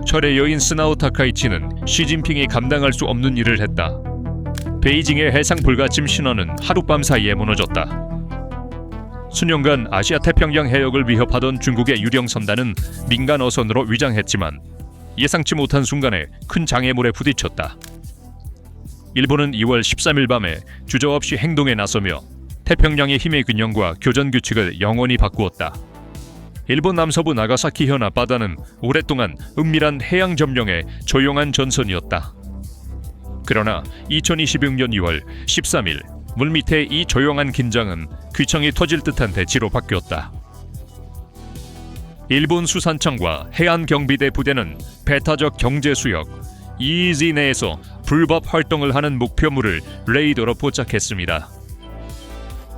철의 여인 스나오 타카이치는 시진핑이 감당할 수 없는 일을 했다. 베이징의 해상 불가침 신호는 하룻밤 사이에 무너졌다. 수년간 아시아 태평양 해역을 위협하던 중국의 유령 선단은 민간 어선으로 위장했지만 예상치 못한 순간에 큰 장애물에 부딪혔다. 일본은 2월 13일 밤에 주저없이 행동에 나서며 태평양의 힘의 균형과 교전 규칙을 영원히 바꾸었다. 일본 남서부 나가사키 현 앞바다는 오랫동안 은밀한 해양 점령의 조용한 전선이었다. 그러나 2026년 2월 13일 물밑의 이 조용한 긴장은 귀청이 터질 듯한 대치로 바뀌었다. 일본 수산청과 해안경비대 부대는 배타적 경제수역 EEZ 내에서 불법 활동을 하는 목표물을 레이더로 포착했습니다.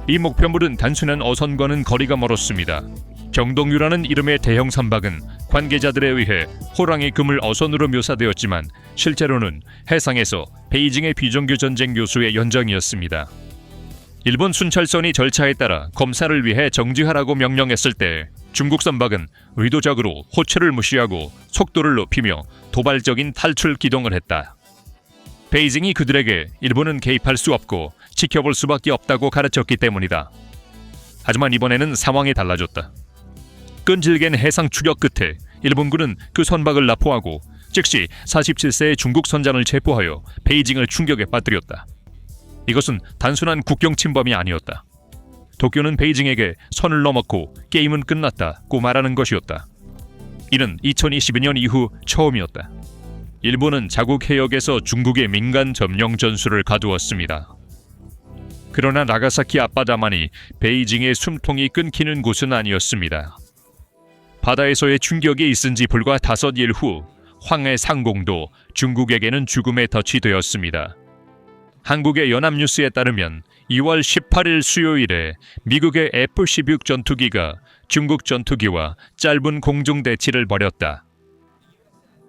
이 목표물은 단순한 어선과는 거리가 멀었습니다. 경동유라는 이름의 대형 선박은 관계자들에 의해 호랑이 그물 어선으로 묘사되었지만 실제로는 해상에서 베이징의 비정규 전쟁 교수의 연장이었습니다. 일본 순찰선이 절차에 따라 검사를 위해 정지하라고 명령했을 때 중국 선박은 의도적으로 호출을 무시하고 속도를 높이며 도발적인 탈출 기동을 했다. 베이징이 그들에게 일본은 개입할 수 없고 지켜볼 수밖에 없다고 가르쳤기 때문이다. 하지만 이번에는 상황이 달라졌다. 끈질긴 해상 추격 끝에 일본군은 그 선박을 납포하고 즉시 47세의 중국 선장을 체포하여 베이징을 충격에 빠뜨렸다. 이것은 단순한 국경 침범이 아니었다. 도쿄는 베이징에게 선을 넘었고 게임은 끝났다고 말하는 것이었다. 이는 2022년 이후 처음이었다. 일본은 자국 해역에서 중국의 민간 점령 전술을 가두었습니다. 그러나 나가사키 앞바다만이 베이징의 숨통이 끊기는 곳은 아니었습니다. 바다에서의 충격이 있은 지 불과 5일 후 황해 상공도 중국에게는 죽음의 덫이 되었습니다. 한국의 연합뉴스에 따르면 2월 18일 수요일에 미국의 F-16 전투기가 중국 전투기와 짧은 공중 대치를 벌였다.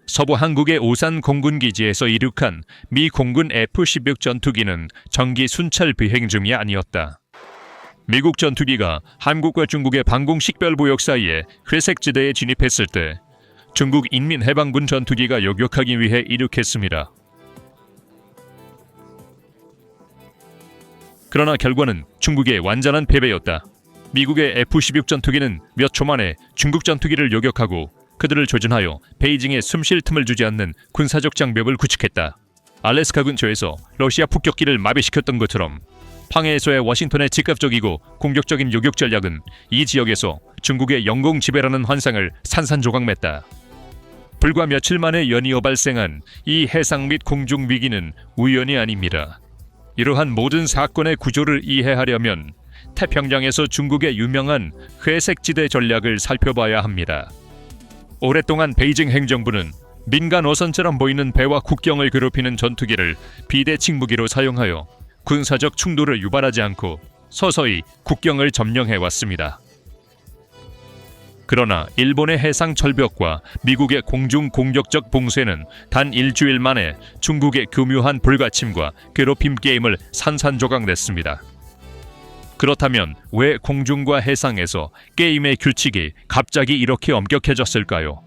서부 한국의 오산 공군기지에서 이륙한 미 공군 F-16 전투기는 정기 순찰 비행 중이 아니었다. 미국 전투기가 한국과 중국의 방공식별구역 사이에 회색지대에 진입했을 때 중국 인민해방군 전투기가 요격하기 위해 이륙했습니다. 그러나 결과는 중국의 완전한 패배였다. 미국의 F-16 전투기는 몇 초 만에 중국 전투기를 요격하고 그들을 조준하여 베이징에 숨쉴 틈을 주지 않는 군사적 장벽을 구축했다. 알래스카 근처에서 러시아 폭격기를 마비시켰던 것처럼 황해에서의 워싱턴의 즉각적이고 공격적인 요격 전략은 이 지역에서 중국의 영공 지배라는 환상을 산산조각냈다. 불과 며칠 만에 연이어 발생한 이 해상 및 공중 위기는 우연이 아닙니다. 이러한 모든 사건의 구조를 이해하려면 태평양에서 중국의 유명한 회색지대 전략을 살펴봐야 합니다. 오랫동안 베이징 행정부는 민간 어선처럼 보이는 배와 국경을 괴롭히는 전투기를 비대칭 무기로 사용하여 군사적 충돌을 유발하지 않고 서서히 국경을 점령해왔습니다. 그러나 일본의 해상 철벽과 미국의 공중 공격적 봉쇄는 단 일주일 만에 중국의 교묘한 불가침과 괴롭힘 게임을 산산조각냈습니다. 그렇다면 왜 공중과 해상에서 게임의 규칙이 갑자기 이렇게 엄격해졌을까요?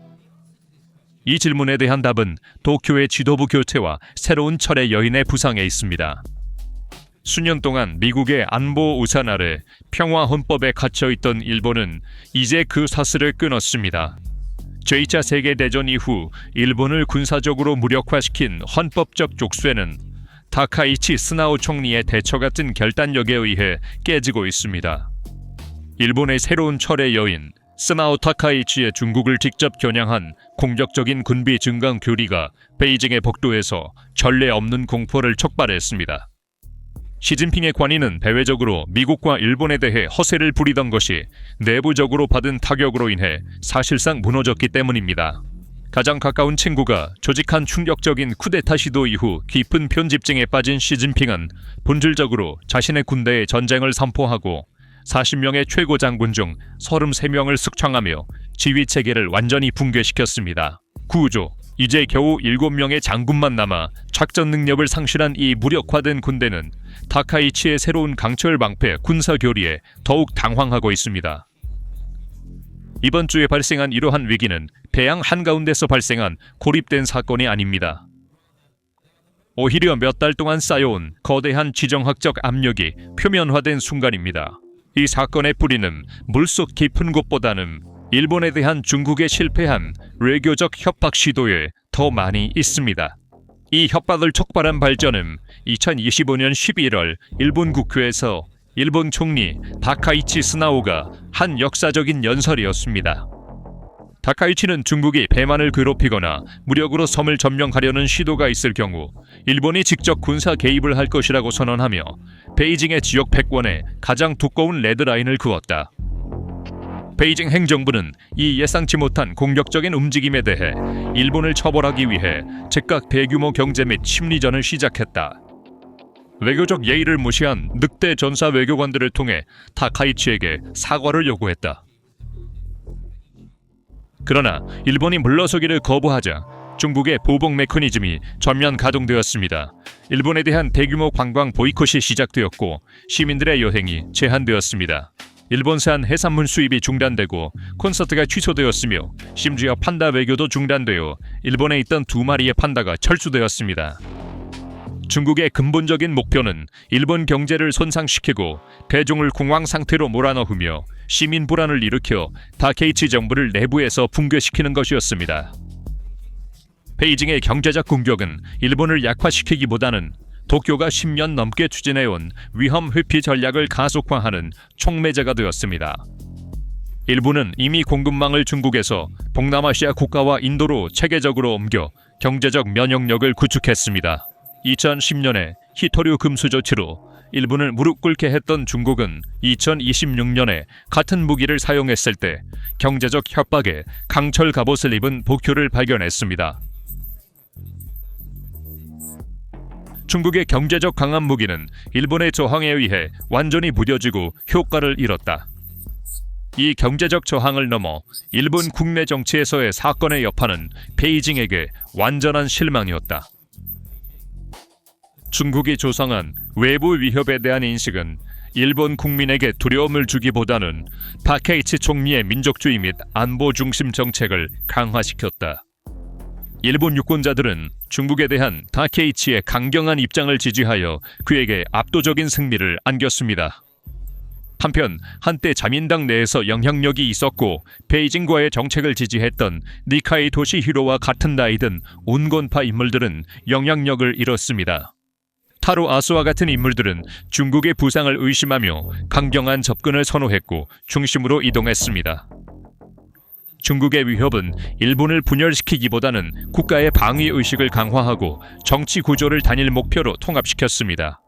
이 질문에 대한 답은 도쿄의 지도부 교체와 새로운 철의 여인의 부상에 있습니다. 수년 동안 미국의 안보 우산 아래 평화 헌법에 갇혀있던 일본은 이제 그 사슬을 끊었습니다. 제2차 세계대전 이후 일본을 군사적으로 무력화시킨 헌법적 족쇄는 타카이치 스나오 총리의 대처 같은 결단력에 의해 깨지고 있습니다. 일본의 새로운 철의 여인 스나오 타카이치의 중국을 직접 겨냥한 공격적인 군비 증강 교리가 베이징의 복도에서 전례 없는 공포를 촉발했습니다. 시진핑의 관위는 대외적으로 미국과 일본에 대해 허세를 부리던 것이 내부적으로 받은 타격으로 인해 사실상 무너졌기 때문입니다. 가장 가까운 친구가 조직한 충격적인 쿠데타 시도 이후 깊은 편집증에 빠진 시진핑은 본질적으로 자신의 군대에 전쟁을 선포하고 40명의 최고 장군 중 33명을 숙청하며 지휘체계를 완전히 붕괴시켰습니다. 구조, 이제 겨우 7명의 장군만 남아 작전 능력을 상실한 이 무력화된 군대는 타카이치의 새로운 강철 방패 군사 교리에 더욱 당황하고 있습니다. 이번 주에 발생한 이러한 위기는 배양 한가운데서 발생한 고립된 사건이 아닙니다. 오히려 몇 달 동안 쌓여온 거대한 지정학적 압력이 표면화된 순간입니다. 이 사건의 뿌리는 물속 깊은 곳보다는 일본에 대한 중국의 실패한 외교적 협박 시도에 더 많이 있습니다. 이 협박을 촉발한 발전은 2025년 11월 일본 국회에서 일본 총리 다카이치 스나오가 한 역사적인 연설이었습니다. 다카이치는 중국이 대만을 괴롭히거나 무력으로 섬을 점령하려는 시도가 있을 경우 일본이 직접 군사 개입을 할 것이라고 선언하며 베이징의 지역 패권에 가장 두꺼운 레드라인을 그었다. 베이징 행정부는 이 예상치 못한 공격적인 움직임에 대해 일본을 처벌하기 위해 즉각 대규모 경제 및 심리전을 시작했다. 외교적 예의를 무시한 늑대 전사 외교관들을 통해 다카이치에게 사과를 요구했다. 그러나 일본이 물러서기를 거부하자 중국의 보복 메커니즘이 전면 가동되었습니다. 일본에 대한 대규모 관광 보이콧이 시작되었고 시민들의 여행이 제한되었습니다. 일본산 해산물 수입이 중단되고 콘서트가 취소되었으며 심지어 판다 외교도 중단되어 일본에 있던 2마리의 판다가 철수되었습니다. 중국의 근본적인 목표는 일본 경제를 손상시키고 대중을 공황 상태로 몰아넣으며 시민 불안을 일으켜 다케이치 정부를 내부에서 붕괴시키는 것이었습니다. 베이징의 경제적 공격은 일본을 약화시키기보다는 도쿄가 10년 넘게 추진해온 위험 회피 전략을 가속화하는 촉매제가 되었습니다. 일본은 이미 공급망을 중국에서 동남아시아 국가와 인도로 체계적으로 옮겨 경제적 면역력을 구축했습니다. 2010년에 히토류 금수 조치로 일본을 무릎 꿇게 했던 중국은 2026년에 같은 무기를 사용했을 때 경제적 협박에 강철 갑옷을 입은 도쿄를 발견했습니다. 중국의 경제적 강한 무기는 일본의 저항에 의해 완전히 무뎌지고 효과를 잃었다. 이 경제적 저항을 넘어 일본 국내 정치에서의 사건의 여파는 베이징에게 완전한 실망이었다. 중국이 조성한 외부 위협에 대한 인식은 일본 국민에게 두려움을 주기보다는 다케이치 총리의 민족주의 및 안보 중심 정책을 강화시켰다. 일본 유권자들은 중국에 대한 다케이치의 강경한 입장을 지지하여 그에게 압도적인 승리를 안겼습니다. 한편 한때 자민당 내에서 영향력이 있었고 베이징과의 정책을 지지했던 니카이 토시히로와 같은 나이 든 온건파 인물들은 영향력을 잃었습니다. 타로 아스와 같은 인물들은 중국의 부상을 의심하며 강경한 접근을 선호했고 중심으로 이동했습니다. 중국의 위협은 일본을 분열시키기보다는 국가의 방위의식을 강화하고 정치 구조를 단일 목표로 통합시켰습니다.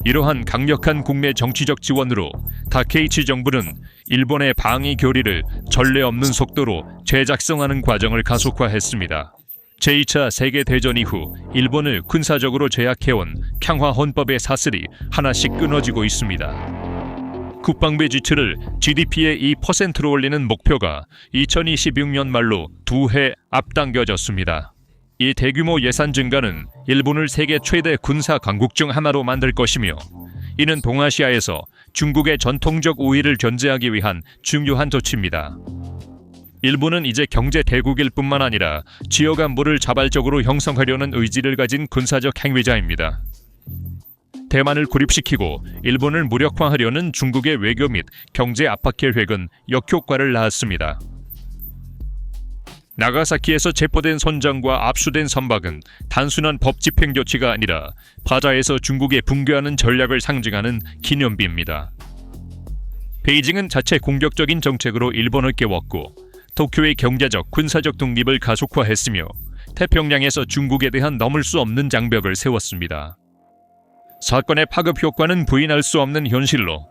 이러한 강력한 국내 정치적 지원으로 다케이치 정부는 일본의 방위 교리를 전례 없는 속도로 재작성하는 과정을 가속화했습니다. 제2차 세계대전 이후 일본을 군사적으로 제약해온 평화 헌법의 사슬이 하나씩 끊어지고 있습니다. 국방비 지출을 GDP의 2%로 올리는 목표가 2026년 말로 2해 앞당겨졌습니다. 이 대규모 예산 증가는 일본을 세계 최대 군사 강국 중 하나로 만들 것이며 이는 동아시아에서 중국의 전통적 우위를 견제하기 위한 중요한 조치입니다. 일본은 이제 경제 대국일 뿐만 아니라 지역 안보를 자발적으로 형성하려는 의지를 가진 군사적 행위자입니다. 대만을 고립시키고 일본을 무력화하려는 중국의 외교 및 경제 압박 계획은 역효과를 낳았습니다. 나가사키에서 체포된 선장과 압수된 선박은 단순한 법 집행 조치가 아니라 바다에서 중국에 붕괴하는 전략을 상징하는 기념비입니다. 베이징은 자체 공격적인 정책으로 일본을 깨웠고 도쿄의 경제적, 군사적 독립을 가속화했으며 태평양에서 중국에 대한 넘을 수 없는 장벽을 세웠습니다. 사건의 파급 효과는 부인할 수 없는 현실로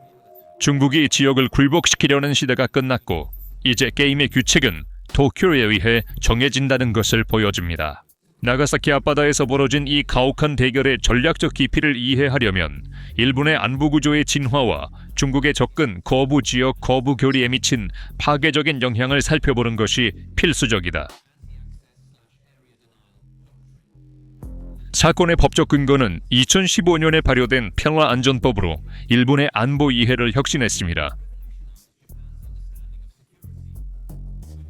중국이 지역을 굴복시키려는 시대가 끝났고 이제 게임의 규칙은 도쿄에 의해 정해진다는 것을 보여줍니다. 나가사키 앞바다에서 벌어진 이 가혹한 대결의 전략적 깊이를 이해하려면 일본의 안보구조의 진화와 중국의 접근, 거부 지역, 거부 교리에 미친 파괴적인 영향을 살펴보는 것이 필수적이다. 사건의 법적 근거는 2015년에 발효된 평화안전법으로 일본의 안보 이해를 혁신했습니다.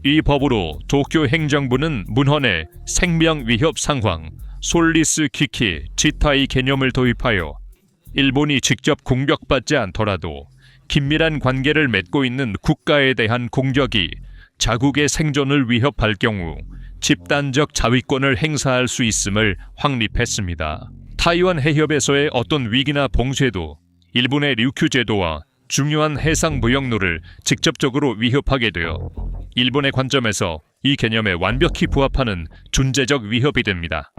이 법으로 도쿄 행정부는 문헌에 생명 위협 상황, 솔리스 키키, 지타이 개념을 도입하여 일본이 직접 공격받지 않더라도 긴밀한 관계를 맺고 있는 국가에 대한 공격이 자국의 생존을 위협할 경우 집단적 자위권을 행사할 수 있음을 확립했습니다. 타이완 해협에서의 어떤 위기나 봉쇄도 일본의 류큐 제도와 중요한 해상 무역로를 직접적으로 위협하게 되어 일본의 관점에서 이 개념에 완벽히 부합하는 존재적 위협이 됩니다.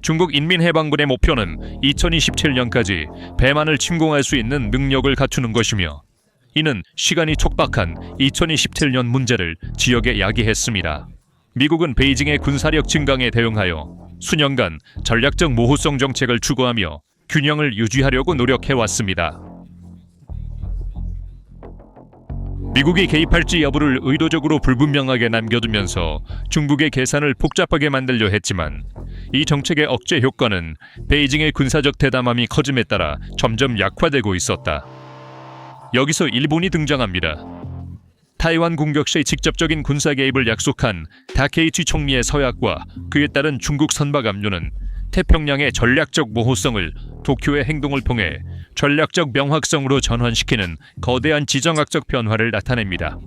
중국 인민해방군의 목표는 2027년까지 대만을 침공할 수 있는 능력을 갖추는 것이며, 이는 시간이 촉박한 2027년 문제를 지역에 야기했습니다. 미국은 베이징의 군사력 증강에 대응하여 수년간 전략적 모호성 정책을 추구하며 균형을 유지하려고 노력해왔습니다. 미국이 개입할지 여부를 의도적으로 불분명하게 남겨두면서 중국의 계산을 복잡하게 만들려 했지만, 이 정책의 억제 효과는 베이징의 군사적 대담함이 커짐에 따라 점점 약화되고 있었다. 여기서 일본이 등장합니다. 타이완 공격 시 직접적인 군사 개입을 약속한 다케이치 총리의 서약과 그에 따른 중국 선박 압류는 태평양의 전략적 모호성을 도쿄의 행동을 통해 전략적 명확성으로 전환시키는 거대한 지정학적 변화를 나타냅니다.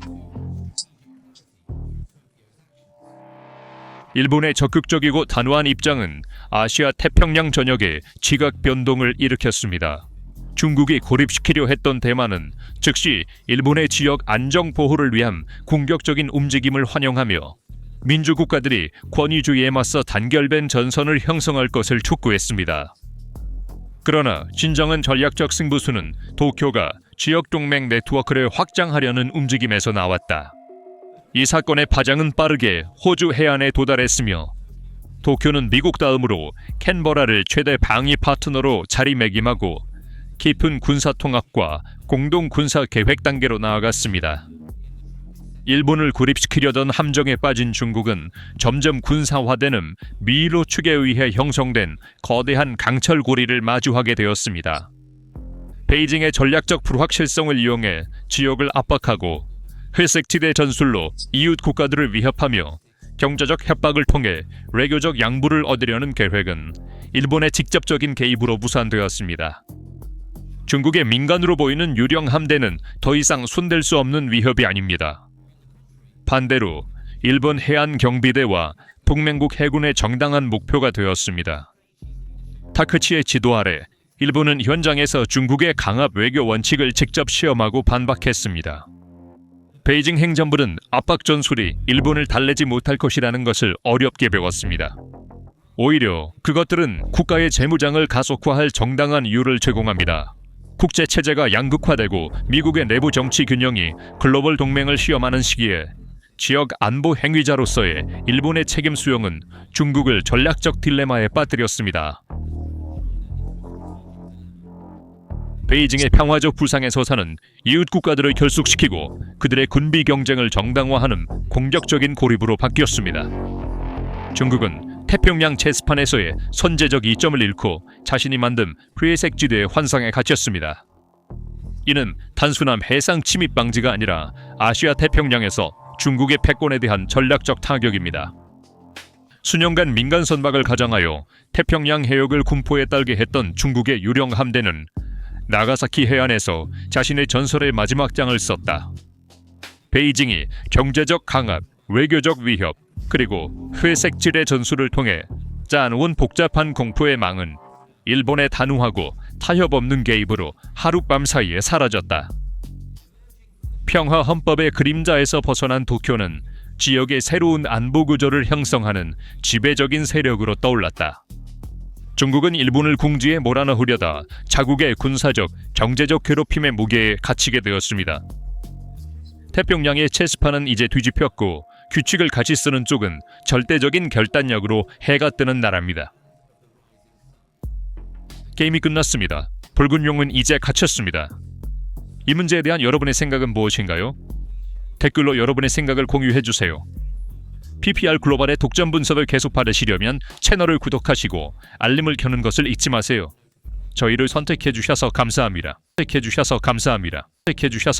일본의 적극적이고 단호한 입장은 아시아 태평양 전역에 지각 변동을 일으켰습니다. 중국이 고립시키려 했던 대만은 즉시 일본의 지역 안정 보호를 위한 공격적인 움직임을 환영하며 민주국가들이 권위주의에 맞서 단결된 전선을 형성할 것을 촉구했습니다. 그러나 진정한 전략적 승부수는 도쿄가 지역 동맹 네트워크를 확장하려는 움직임에서 나왔다. 이 사건의 파장은 빠르게 호주 해안에 도달했으며, 도쿄는 미국 다음으로 캔버라를 최대 방위 파트너로 자리매김하고 깊은 군사통합과 공동 군사 계획 단계로 나아갔습니다. 일본을 고립시키려던 함정에 빠진 중국은 점점 군사화되는 미로 축에 의해 형성된 거대한 강철고리를 마주하게 되었습니다. 베이징의 전략적 불확실성을 이용해 지역을 압박하고 회색지대 전술로 이웃 국가들을 위협하며 경제적 협박을 통해 외교적 양보를 얻으려는 계획은 일본의 직접적인 개입으로 무산되었습니다. 중국의 민간으로 보이는 유령 함대는 더 이상 손댈 수 없는 위협이 아닙니다. 반대로 일본 해안 경비대와 동맹국 해군의 정당한 목표가 되었습니다. 타크치의 지도 아래 일본은 현장에서 중국의 강압 외교 원칙을 직접 시험하고 반박했습니다. 베이징 행정부는 압박 전술이 일본을 달래지 못할 것이라는 것을 어렵게 배웠습니다. 오히려 그것들은 국가의 재무장을 가속화할 정당한 이유를 제공합니다. 국제 체제가 양극화되고 미국의 내부 정치 균형이 글로벌 동맹을 시험하는 시기에 지역 안보 행위자로서의 일본의 책임 수용은 중국을 전략적 딜레마에 빠뜨렸습니다. 베이징의 평화적 부상의 서사는 이웃 국가들을 결속시키고 그들의 군비 경쟁을 정당화하는 공격적인 고립으로 바뀌었습니다. 중국은 태평양 체스판에서의 선제적 이점을 잃고 자신이 만든 회색 지대의 환상에 갇혔습니다. 이는 단순한 해상 침입 방지가 아니라 아시아 태평양에서 중국의 패권에 대한 전략적 타격입니다. 수년간 민간 선박을 가장하여 태평양 해역을 군포에 딸게 했던 중국의 유령 함대는 나가사키 해안에서 자신의 전설의 마지막 장을 썼다. 베이징이 경제적 강압, 외교적 위협, 그리고 회색 지대 전술을 통해 짜놓은 복잡한 공포의 망은 일본의 단호하고 타협 없는 개입으로 하룻밤 사이에 사라졌다. 평화 헌법의 그림자에서 벗어난 도쿄는 지역의 새로운 안보 구조를 형성하는 지배적인 세력으로 떠올랐다. 중국은 일본을 궁지에 몰아넣으려다 자국의 군사적, 경제적 괴롭힘의 무게에 갇히게 되었습니다. 태평양의 체스판은 이제 뒤집혔고 규칙을 같이 쓰는 쪽은 절대적인 결단력으로 해가 뜨는 나라입니다. 게임이 끝났습니다. 붉은 용은 이제 갇혔습니다. 이 문제에 대한 여러분의 생각은 무엇인가요? 댓글로 여러분의 생각을 공유해주세요. PPR 글로벌의 독점 분석을 계속 받으시려면 채널을 구독하시고 알림을 켜는 것을 잊지 마세요. 저희를 선택해주셔서 감사합니다.